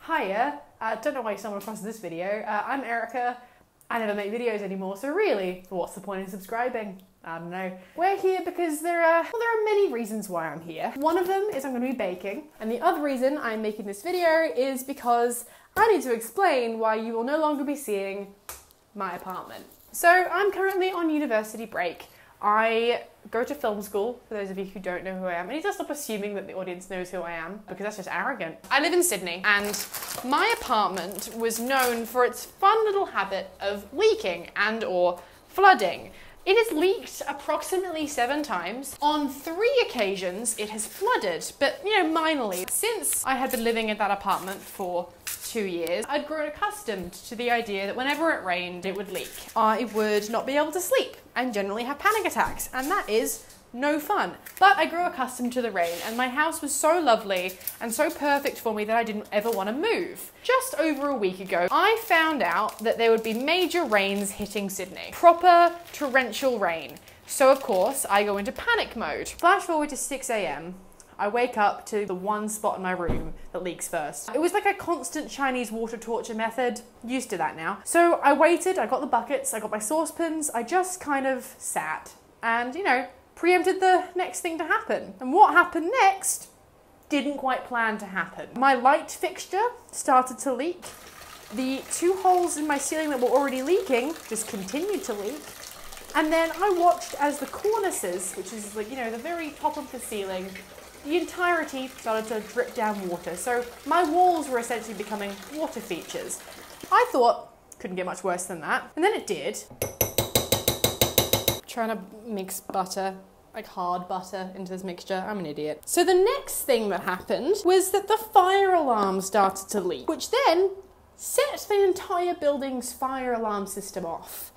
Hiya, don't know why you stumbled across this video. I'm Erica. I never make videos anymore, so really, what's the point in subscribing? I don't know. We're here because there are many reasons why I'm here. One of them is I'm going to be baking, and the other reason I'm making this video is because I need to explain why you will no longer be seeing my apartment. So I'm currently on university break. I go to film school, for those of you who don't know who I am. I need to stop assuming that the audience knows who I am, because that's just arrogant. I live in Sydney, and my apartment was known for its fun little habit of leaking and or flooding. It has leaked approximately 7 times. On 3 occasions, it has flooded, but minorly. Since I had been living in that apartment for 2 years, I'd grown accustomed to the idea that whenever it rained, it would leak. I would not be able to sleep and generally have panic attacks, and that is no fun. But I grew accustomed to the rain, and my house was so lovely and so perfect for me that I didn't ever want to move. Just over a week ago, I found out that there would be major rains hitting Sydney. Proper torrential rain. So of course, I go into panic mode. Flash forward to 6 AM. I wake up to the one spot in my room that leaks first. It was like a constant Chinese water torture method. Used to that now. So I waited, I got the buckets, I got my saucepans, I just kind of sat and, preempted the next thing to happen. And what happened next didn't quite plan to happen. My light fixture started to leak. The 2 holes in my ceiling that were already leaking just continued to leak. And then I watched as the cornices, which is like, the very top of the ceiling, the entirety started to drip down water. So my walls were essentially becoming water features. I thought, couldn't get much worse than that. And then it did. Trying to mix butter, like hard butter, into this mixture. I'm an idiot. So the next thing that happened was that the fire alarm started to leak, which then set the entire building's fire alarm system off,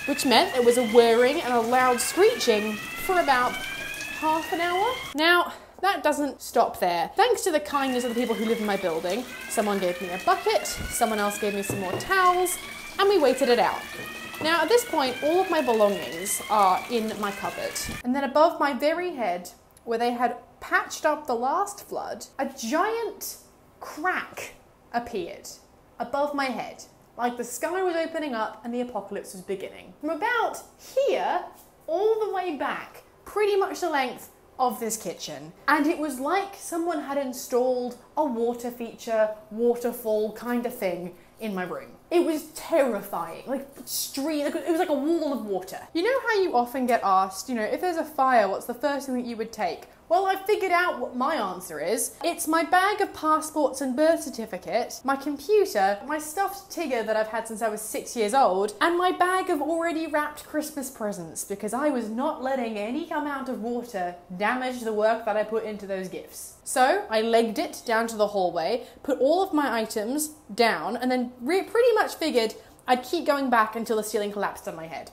which meant there was a whirring and a loud screeching for about half an hour. Now, that doesn't stop there. Thanks to the kindness of the people who live in my building, someone gave me a bucket, someone else gave me some more towels, and we waited it out. Now, at this point, all of my belongings are in my cupboard. And then above my very head, where they had patched up the last flood, a giant crack appeared above my head. Like the sky was opening up and the apocalypse was beginning. From about here, all the way back, pretty much the length of this kitchen. And it was like someone had installed a water feature, waterfall kind of thing in my room. It was terrifying, it was like a wall of water. You know how you often get asked, if there's a fire, what's the first thing that you would take? Well, I figured out what my answer is. It's my bag of passports and birth certificate, my computer, my stuffed Tigger that I've had since I was 6 years old, and my bag of already wrapped Christmas presents, because I was not letting any amount of water damage the work that I put into those gifts. So I legged it down to the hallway, put all of my items down, and then pretty much figured I'd keep going back until the ceiling collapsed on my head.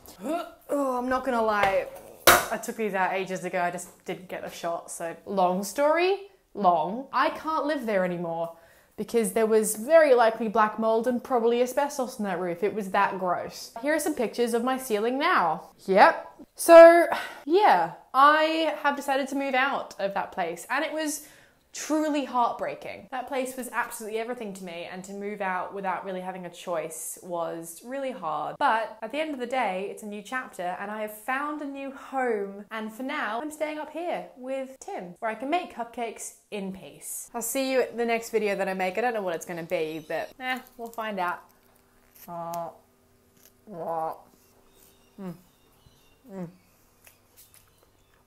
Oh, I'm not gonna lie. I took these out ages ago, I just didn't get a shot, so long story, long. I can't live there anymore because there was very likely black mold and probably asbestos in that roof. It was that gross. Here are some pictures of my ceiling now. Yep. So, yeah, I have decided to move out of that place, and it was truly heartbreaking. That place was absolutely everything to me, and to move out without really having a choice was really hard. But at the end of the day, it's a new chapter, and I have found a new home. And for now, I'm staying up here with Tim, where I can make cupcakes in peace. I'll see you at the next video that I make. I don't know what it's gonna be, but we'll find out.